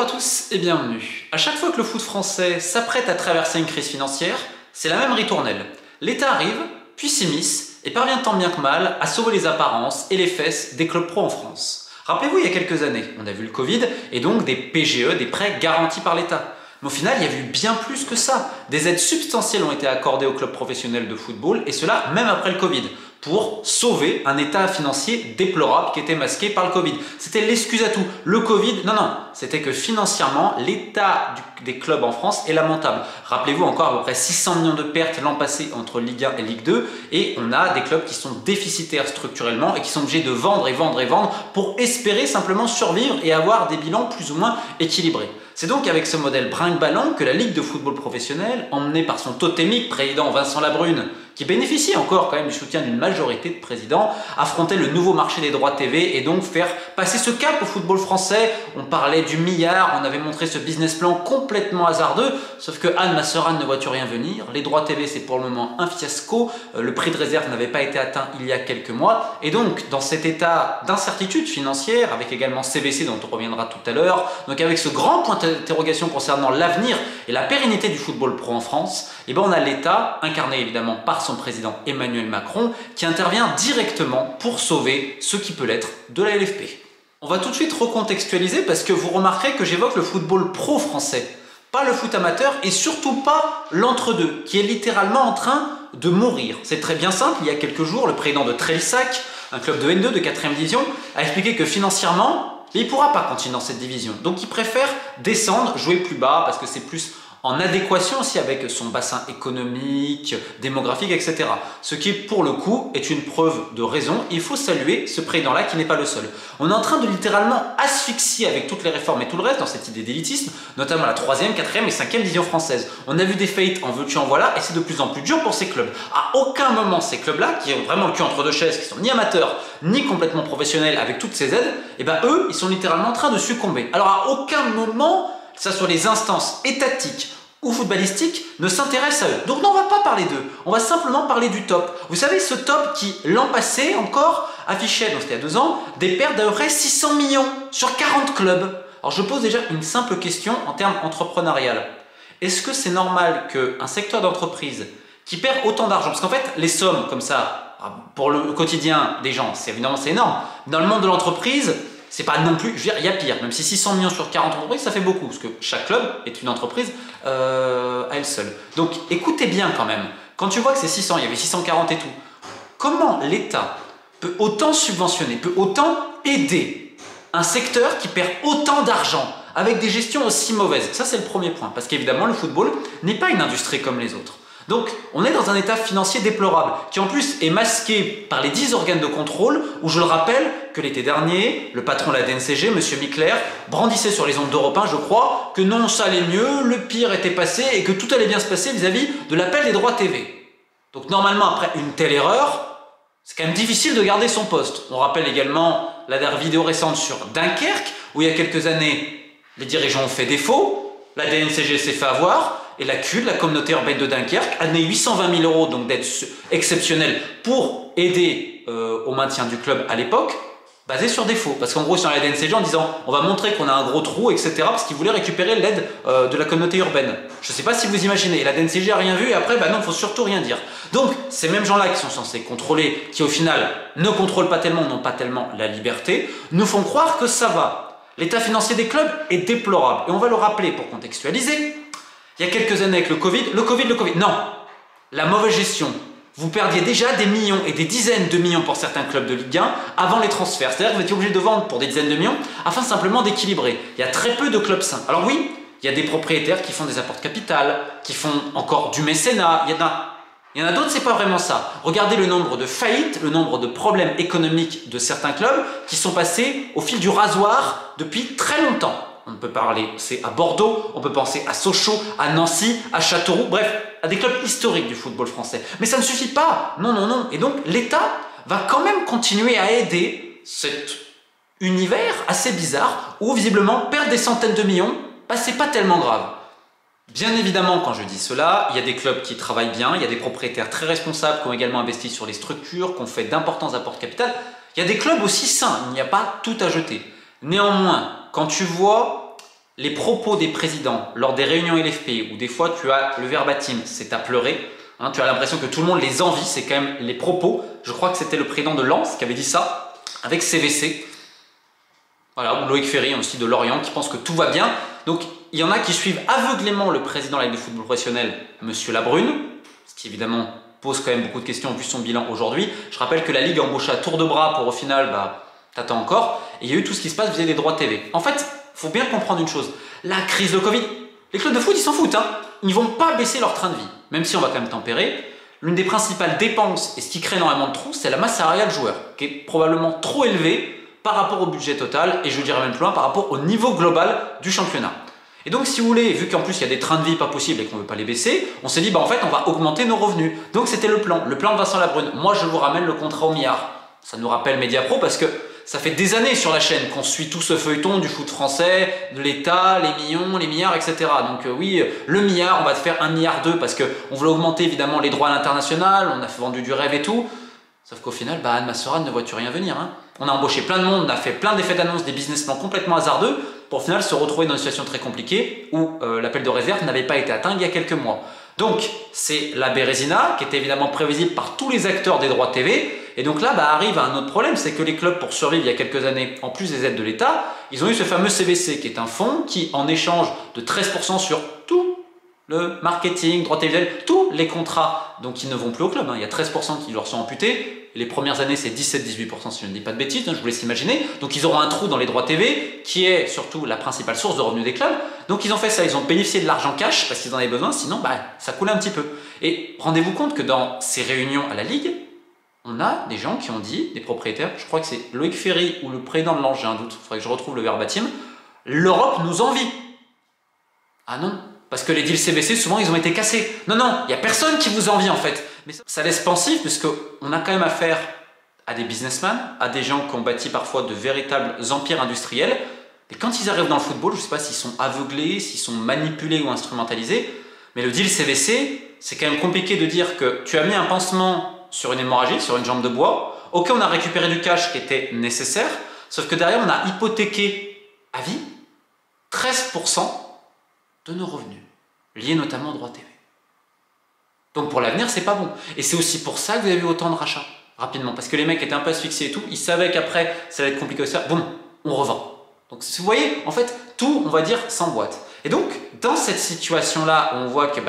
Bonjour à tous et bienvenue. À chaque fois que le foot français s'apprête à traverser une crise financière, c'est la même ritournelle. L'État arrive, puis s'immisce et parvient tant bien que mal à sauver les apparences et les fesses des clubs pro en France. Rappelez-vous, il y a quelques années, on a vu le Covid et donc des PGE, des prêts garantis par l'État. Mais au final, il y a eu bien plus que ça. Des aides substantielles ont été accordées aux clubs professionnels de football et cela même après le Covid, pour sauver un état financier déplorable qui était masqué par le Covid. C'était l'excuse à tout. Le Covid, non, c'était que financièrement, l'état des clubs en France est lamentable. Rappelez-vous encore à peu près 600 millions de pertes l'an passé entre Ligue 1 et Ligue 2 et on a des clubs qui sont déficitaires structurellement et qui sont obligés de vendre pour espérer simplement survivre et avoir des bilans plus ou moins équilibrés. C'est donc avec ce modèle brinque-ballon que la Ligue de football professionnel, emmenée par son totémique président Vincent Labrune, qui bénéficie encore quand même du soutien d'une majorité de présidents, affrontait le nouveau marché des droits TV et donc faire passer ce cap au football français. On parlait du milliard, on avait montré ce business plan complètement hasardeux, sauf que Anne, ma sœur Anne, ne vois-tu rien venir. Les droits TV, c'est pour le moment un fiasco, le prix de réserve n'avait pas été atteint il y a quelques mois, et donc dans cet état d'incertitude financière, avec également CVC dont on reviendra tout à l'heure, donc avec ce grand point d'interrogation concernant l'avenir et la pérennité du football pro en France, et on a l'État, incarné évidemment par son président Emmanuel Macron, qui intervient directement pour sauver ce qui peut l'être de la LFP. On va tout de suite recontextualiser parce que vous remarquerez que j'évoque le football pro français, pas le foot amateur et surtout pas l'entre-deux, qui est littéralement en train de mourir. C'est très bien simple, il y a quelques jours, le président de Trélissac, un club de N2 de 4e division, a expliqué que financièrement, il ne pourra pas continuer dans cette division. Donc il préfère descendre, jouer plus bas parce que c'est plus en adéquation aussi avec son bassin économique, démographique, etc. Ce qui, pour le coup, est une preuve de raison. Il faut saluer ce président-là qui n'est pas le seul. On est en train de littéralement asphyxier avec toutes les réformes et tout le reste dans cette idée d'élitisme, notamment la 3e, 4e et 5e division française. On a vu des faillites en veux-tu en voilà et c'est de plus en plus dur pour ces clubs. À aucun moment, ces clubs-là, qui ont vraiment le cul entre deux chaises, qui sont ni amateurs, ni complètement professionnels avec toutes ces aides, eux, ils sont littéralement en train de succomber. Alors à aucun moment, ça sur les instances étatiques ou footballistiques, ne s'intéresse à eux. Donc non, on ne va pas parler d'eux, on va simplement parler du top. Vous savez, ce top qui, l'an passé encore, affichait, donc c'était il y a 2 ans, des pertes d'à peu près 600 millions sur 40 clubs. Alors je pose déjà une simple question en termes entrepreneurial. Est-ce que c'est normal qu'un secteur d'entreprise qui perd autant d'argent, parce qu'en fait, les sommes comme ça, pour le quotidien des gens, évidemment c'est énorme, dans le monde de l'entreprise, c'est pas non plus, je veux dire, il y a pire, même si 600 millions sur 40 entreprises, ça fait beaucoup, parce que chaque club est une entreprise à elle seule. Donc écoutez bien quand même, quand tu vois que c'est 600, il y avait 640 et tout, comment l'État peut autant subventionner, peut autant aider un secteur qui perd autant d'argent avec des gestions aussi mauvaises? Ça c'est le premier point, parce qu'évidemment le football n'est pas une industrie comme les autres. Donc, on est dans un état financier déplorable, qui en plus est masqué par les 10 organes de contrôle, où je le rappelle que l'été dernier, le patron de la DNCG, M. Michler, brandissait sur les ondes d'Europe 1, je crois, que non, ça allait mieux, le pire était passé et que tout allait bien se passer vis-à-vis de l'appel des droits TV. Donc normalement, après une telle erreur, c'est quand même difficile de garder son poste. On rappelle également la dernière vidéo récente sur Dunkerque, où il y a quelques années, les dirigeants ont fait défaut, la DNCG s'est fait avoir, et la CUD, la communauté urbaine de Dunkerque, a donné 820 000 € donc d'aide exceptionnelle pour aider au maintien du club à l'époque, basé sur défaut. Parce qu'en gros, sur la DNCG, en disant on va montrer qu'on a un gros trou, etc., parce qu'ils voulaient récupérer l'aide de la communauté urbaine. Je ne sais pas si vous imaginez, la DNCG n'a rien vu, et après, non, il ne faut surtout rien dire. Donc, ces mêmes gens-là qui sont censés contrôler, qui au final ne contrôlent pas tellement, n'ont pas tellement la liberté, nous font croire que ça va. L'état financier des clubs est déplorable. Et on va le rappeler pour contextualiser. Il y a quelques années avec le Covid, non, la mauvaise gestion. Vous perdiez déjà des millions et des dizaines de millions pour certains clubs de Ligue 1 avant les transferts. C'est-à-dire que vous étiez obligé de vendre pour des dizaines de millions afin simplement d'équilibrer. Il y a très peu de clubs sains. Alors oui, il y a des propriétaires qui font des apports de capital, qui font encore du mécénat. Il y en a d'autres, c'est pas vraiment ça. Regardez le nombre de faillites, le nombre de problèmes économiques de certains clubs qui sont passés au fil du rasoir depuis très longtemps. On peut parler, c'est à Bordeaux, on peut penser à Sochaux, à Nancy, à Châteauroux, bref, à des clubs historiques du football français. Mais ça ne suffit pas, non. Et donc l'État va quand même continuer à aider cet univers assez bizarre où visiblement perdre des centaines de millions, c'est pas tellement grave. Bien évidemment, quand je dis cela, il y a des clubs qui travaillent bien, il y a des propriétaires très responsables qui ont également investi sur les structures, qui ont fait d'importants apports de capital. Il y a des clubs aussi sains, il n'y a pas tout à jeter. Néanmoins, quand tu vois les propos des présidents lors des réunions LFP, où des fois tu as le verbatim, c'est à pleurer, hein, tu as l'impression que tout le monde les envie, c'est quand même les propos. Je crois que c'était le président de Lens qui avait dit ça, avec CVC. Voilà, ou Loïc Ferry aussi de Lorient, qui pense que tout va bien. Donc il y en a qui suivent aveuglément le président de la Ligue de football professionnel, Monsieur Labrune, ce qui évidemment pose quand même beaucoup de questions vu son bilan aujourd'hui. Je rappelle que la Ligue a embauché à tour de bras pour au final, t'attends encore. Et il y a eu tout ce qui se passe vis-à-vis des droits TV. En fait, il faut bien comprendre une chose. La crise de Covid, les clubs de foot, ils s'en foutent. Hein. Ils ne vont pas baisser leur train de vie, même si on va quand même tempérer. L'une des principales dépenses, et ce qui crée énormément de trous, c'est la masse salariale joueur, qui est probablement trop élevée par rapport au budget total, et je dirais même plus loin, par rapport au niveau global du championnat. Et donc si vous voulez, vu qu'en plus il y a des trains de vie pas possibles et qu'on ne veut pas les baisser, on s'est dit en fait on va augmenter nos revenus. Donc c'était le plan de Vincent Labrune. Moi je vous ramène le contrat au milliard. Ça nous rappelle Mediapro parce que ça fait des années sur la chaîne qu'on suit tout ce feuilleton du foot français, de l'État, les millions, les milliards, etc. Donc oui, le milliard, on va te faire 1,2 milliard parce qu'on voulait augmenter évidemment les droits à l'international, on a vendu du rêve et tout. Sauf qu'au final, Anne Massoran ne voit-tu rien venir. Hein. On a embauché plein de monde, on a fait plein d'effets d'annonce, des business plans complètement hasardeux, pour au final se retrouver dans une situation très compliquée où l'appel de réserve n'avait pas été atteint il y a quelques mois. Donc c'est la Bérésina qui était évidemment prévisible par tous les acteurs des droits TV. Et donc là arrive un autre problème, c'est que les clubs pour survivre il y a quelques années, en plus des aides de l'État, ils ont eu ce fameux CVC qui est un fonds qui en échange de 13% sur tout le marketing, droit télévisuel, tous les contrats, donc ils ne vont plus au club, hein. Il y a 13% qui leur sont amputés, les premières années c'est 17-18% si je ne dis pas de bêtises, hein, je vous laisse imaginer, donc ils auront un trou dans les droits TV qui est surtout la principale source de revenus des clubs, donc ils ont fait ça, ils ont bénéficié de l'argent cash parce qu'ils en avaient besoin, sinon ça coulait un petit peu. Et rendez-vous compte que dans ces réunions à la Ligue, on a des gens qui ont dit, des propriétaires, je crois que c'est Loïc Ferry ou le président de Lens, j'ai un doute, il faudrait que je retrouve le verbatim, l'Europe nous envie. Ah non, parce que les deals CVC, souvent, ils ont été cassés. Non, il n'y a personne qui vous envie en fait. Mais ça laisse pensif, puisqu'on a quand même affaire à des businessmen, à des gens qui ont bâti parfois de véritables empires industriels. Et quand ils arrivent dans le football, je ne sais pas s'ils sont aveuglés, s'ils sont manipulés ou instrumentalisés, mais le deal CVC, c'est quand même compliqué de dire que tu as mis un pansement sur une hémorragie, sur une jambe de bois. Ok, on a récupéré du cash qui était nécessaire, sauf que derrière, on a hypothéqué à vie 13% de nos revenus, liés notamment aux droits TV. Donc pour l'avenir, c'est pas bon. Et c'est aussi pour ça que vous avez eu autant de rachats, rapidement. Parce que les mecs étaient un peu asphyxiés et tout, ils savaient qu'après, ça allait être compliqué de faire. Boum, on revend. Donc vous voyez, en fait, tout, on va dire, s'emboîte. Et donc, dans cette situation-là, on voit que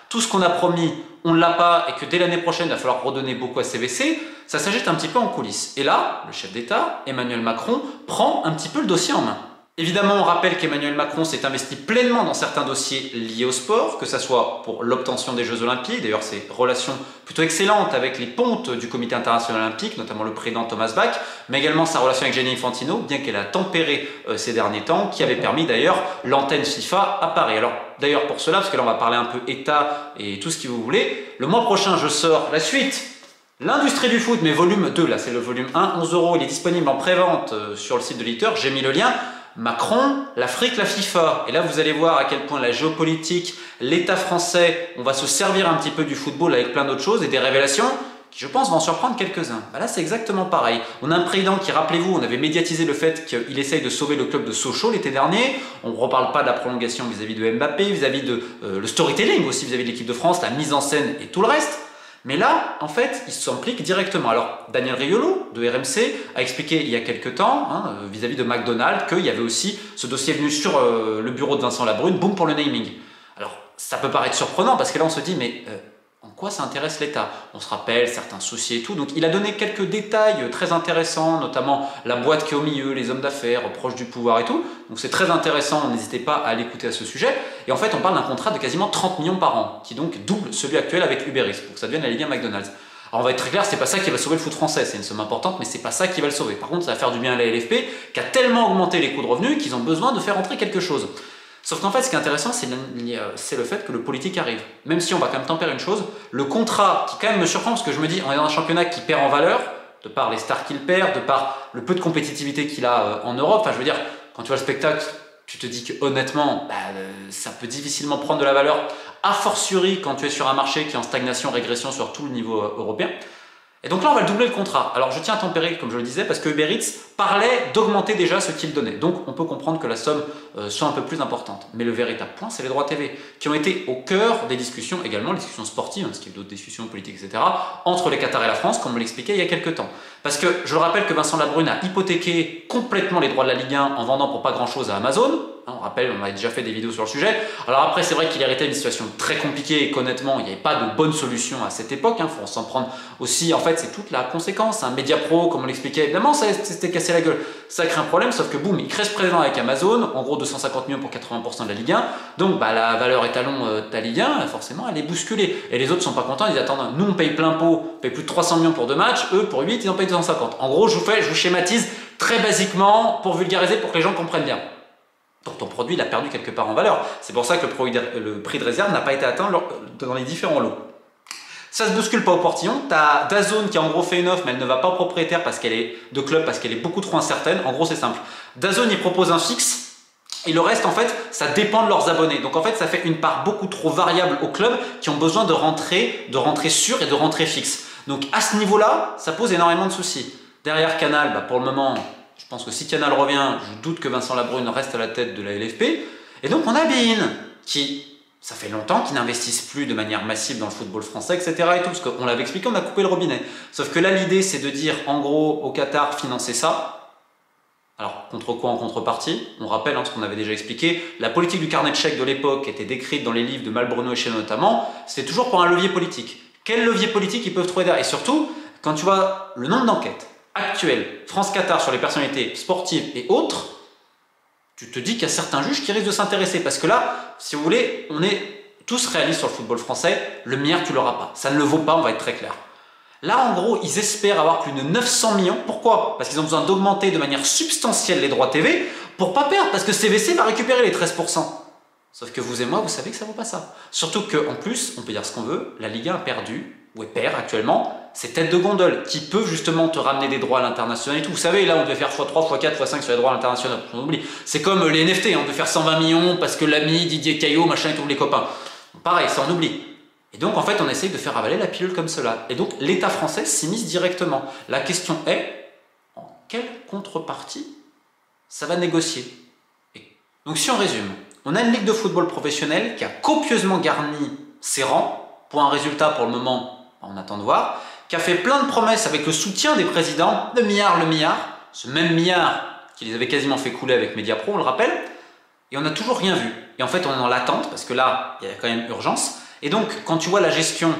tout ce qu'on a promis, on ne l'a pas, et que dès l'année prochaine, il va falloir redonner beaucoup à CVC, ça s'agite un petit peu en coulisses. Et là, le chef d'État, Emmanuel Macron, prend un petit peu le dossier en main. Évidemment, on rappelle qu'Emmanuel Macron s'est investi pleinement dans certains dossiers liés au sport, que ce soit pour l'obtention des Jeux Olympiques, d'ailleurs ses relations plutôt excellentes avec les pontes du Comité international olympique, notamment le président Thomas Bach, mais également sa relation avec Gianni Infantino, bien qu'elle a tempéré ces derniers temps, qui avait permis d'ailleurs l'antenne FIFA à Paris. Alors d'ailleurs pour cela, parce que là on va parler un peu État et tout ce que vous voulez, le mois prochain je sors la suite. L'industrie du foot, mais volume 2, là c'est le volume 1, 11 €, il est disponible en pré-vente sur le site de l'éditeur, j'ai mis le lien. Macron, l'Afrique, la FIFA. Et là, vous allez voir à quel point la géopolitique, l'État français, on va se servir un petit peu du football avec plein d'autres choses et des révélations qui, je pense, vont en surprendre quelques-uns. Là, c'est exactement pareil. On a un président qui, rappelez-vous, on avait médiatisé le fait qu'il essaye de sauver le club de Sochaux l'été dernier. On ne reparle pas de la prolongation vis-à-vis de Mbappé, vis-à-vis de le storytelling aussi, vis-à-vis de l'équipe de France, la mise en scène et tout le reste. Mais là, en fait, il s'implique directement. Alors, Daniel Riolo, de RMC, a expliqué il y a quelques temps, vis-à-vis de McDonald's, qu'il y avait aussi ce dossier venu sur le bureau de Vincent Labrune, boum, pour le naming. Alors, ça peut paraître surprenant, parce que là, on se dit, mais en quoi ça intéresse l'État? On se rappelle certains soucis et tout. Donc, il a donné quelques détails très intéressants, notamment la boîte qui est au milieu, les hommes d'affaires proches du pouvoir et tout. Donc, c'est très intéressant, n'hésitez pas à l'écouter à ce sujet. Et en fait, on parle d'un contrat de quasiment 30 millions par an, qui donc double celui actuel avec Uber Eats, pour que ça devienne la Ligue 1 McDonald's. Alors, on va être très clair, c'est pas ça qui va sauver le foot français, c'est une somme importante, mais c'est pas ça qui va le sauver. Par contre, ça va faire du bien à la LFP, qui a tellement augmenté les coûts de revenus qu'ils ont besoin de faire entrer quelque chose. Sauf qu'en fait, ce qui est intéressant, c'est le fait que le politique arrive. Même si on va quand même tempérer une chose, le contrat qui quand même me surprend, parce que je me dis, on est dans un championnat qui perd en valeur, de par les stars qu'il perd, de par le peu de compétitivité qu'il a en Europe. Enfin, je veux dire, quand tu vois le spectacle, tu te dis que honnêtement, ça peut difficilement prendre de la valeur, a fortiori quand tu es sur un marché qui est en stagnation, régression sur tout le niveau européen. Et donc là, on va le doubler le contrat. Alors je tiens à tempérer, comme je le disais, parce que Uber Eats parlait d'augmenter déjà ce qu'il donnait. Donc on peut comprendre que la somme soit un peu plus importante. Mais le véritable point, c'est les droits TV, qui ont été au cœur des discussions, également les discussions sportives, parce qu'il y a d'autres discussions politiques, etc., entre les Qatars et la France, comme on l'expliquait il y a quelques temps. Parce que je le rappelle que Vincent Labrune a hypothéqué complètement les droits de la Ligue 1 en vendant pour pas grand-chose à Amazon. On rappelle, on avait déjà fait des vidéos sur le sujet. Alors après, c'est vrai qu'il héritait d'une situation très compliquée et qu'honnêtement, il n'y avait pas de bonne solution à cette époque. Il faut s'en prendre aussi. En fait, c'est toute la conséquence. Un Mediapro, comme on l'expliquait, évidemment, ça s'était cassé la gueule. Ça crée un problème, sauf que boum, il reste présent avec Amazon. En gros, 250 millions pour 80% de la Ligue 1. Donc, la valeur étalon de la Ligue 1, forcément, elle est bousculée. Et les autres ne sont pas contents. Ils disent, attends, nous, on paye plein pot, on paye plus de 300 millions pour 2 matchs. Eux, pour 8, ils en payent 250. En gros, je vous schématise très basiquement pour vulgariser, pour que les gens comprennent bien. Donc ton produit, il a perdu quelque part en valeur. C'est pour ça que le prix de réserve n'a pas été atteint dans les différents lots. Ça se bouscule pas au portillon. Tu as DAZN qui a en gros fait une offre, mais elle ne va pas au propriétaire parce qu'elle est de club, parce qu'elle est beaucoup trop incertaine. En gros, c'est simple. DAZN, il propose un fixe. Et le reste, en fait, ça dépend de leurs abonnés. Donc en fait, ça fait une part beaucoup trop variable aux clubs qui ont besoin de rentrer sûr et de rentrer fixe. Donc à ce niveau-là, ça pose énormément de soucis. Derrière Canal, pour le moment, je pense que si Canal revient, je doute que Vincent Labrune reste à la tête de la LFP. Et donc on a beIN qui, ça fait longtemps qu'ils n'investissent plus de manière massive dans le football français, etc. Et tout, parce qu'on l'avait expliqué, on a coupé le robinet. Sauf que là, l'idée, c'est de dire, en gros, au Qatar, financer ça. Alors, contre quoi en contrepartie? On rappelle ce qu'on avait déjà expliqué. La politique du carnet de chèques de l'époque était décrite dans les livres de Malbruno et Chéneau notamment. C'était toujours pour un levier politique. Quel levier politique ils peuvent trouver derrière? Et surtout, quand tu vois le nombre d'enquêtes actuelles France-Qatar sur les personnalités sportives et autres, tu te dis qu'il y a certains juges qui risquent de s'intéresser. Parce que là, si vous voulez, on est tous réalistes sur le football français. Le milliard, tu l'auras pas. Ça ne le vaut pas, on va être très clair. Là, en gros, ils espèrent avoir plus de 900 millions. Pourquoi? Parce qu'ils ont besoin d'augmenter de manière substantielle les droits TV pour pas perdre, parce que CVC va récupérer les 13%. Sauf que vous et moi, vous savez que ça vaut pas ça. Surtout qu'en plus, on peut dire ce qu'on veut, la Ligue 1 a perdu, ou elle perd actuellement, ces têtes de gondole qui peuvent justement te ramener des droits à l'international et tout. Vous savez, là, on devait faire x3, x4, x5 sur les droits à l'international. On oublie. C'est comme les NFT, on devait faire 120 millions parce que l'ami, Didier Caillot, machin et tous les copains. Pareil, ça on oublie. Et donc, en fait, on essaye de faire avaler la pilule comme cela. Et donc, l'État français s'immisce directement. La question est, en quelle contrepartie ça va négocier? Donc, si on résume, on a une ligue de football professionnel qui a copieusement garni ses rangs, pour un résultat pour le moment, on attend de voir, qui a fait plein de promesses avec le soutien des présidents, le milliard, ce même milliard qui les avait quasiment fait couler avec Mediapro, on le rappelle, et on n'a toujours rien vu. Et en fait, on est dans l'attente, parce que là, il y a quand même urgence. Et donc, quand tu vois la gestion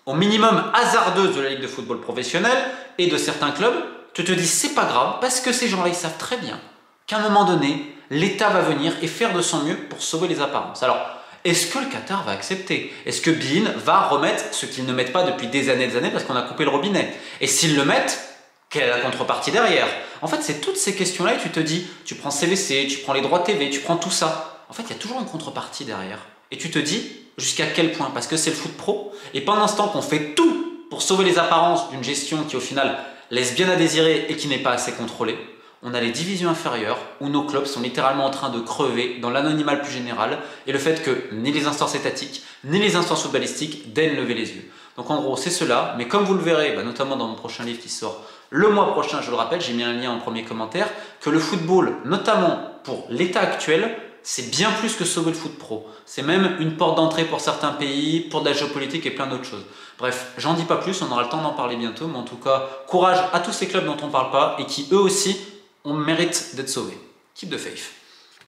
au minimum hasardeuse de la Ligue de football professionnel et de certains clubs, tu te dis c'est pas grave, parce que ces gens-là, ils savent très bien qu'à un moment donné, l'État va venir et faire de son mieux pour sauver les apparences. Alors, est-ce que le Qatar va accepter? Est-ce que beIN va remettre ce qu'ils ne mettent pas depuis des années parce qu'on a coupé le robinet? Et s'ils le mettent, quelle est la contrepartie derrière? En fait, c'est toutes ces questions-là et tu te dis, tu prends CVC, tu prends les droits TV, tu prends tout ça. En fait, il y a toujours une contrepartie derrière. Et tu te dis, jusqu'à quel point? Parce que c'est le foot pro. Et pendant ce temps qu'on fait tout pour sauver les apparences d'une gestion qui, au final, laisse bien à désirer et qui n'est pas assez contrôlée, on a les divisions inférieures où nos clubs sont littéralement en train de crever dans l'anonymat le plus général et le fait que ni les instances étatiques ni les instances footballistiques daignent lever les yeux. Donc en gros c'est cela, mais comme vous le verrez, notamment dans mon prochain livre qui sort le mois prochain, je le rappelle, j'ai mis un lien en premier commentaire, que le football, notamment pour l'état actuel, c'est bien plus que sauver le foot pro. C'est même une porte d'entrée pour certains pays, pour de la géopolitique et plein d'autres choses. Bref, j'en dis pas plus, on aura le temps d'en parler bientôt, mais en tout cas, courage à tous ces clubs dont on ne parle pas et qui eux aussi on mérite d'être sauvés. Keep the faith.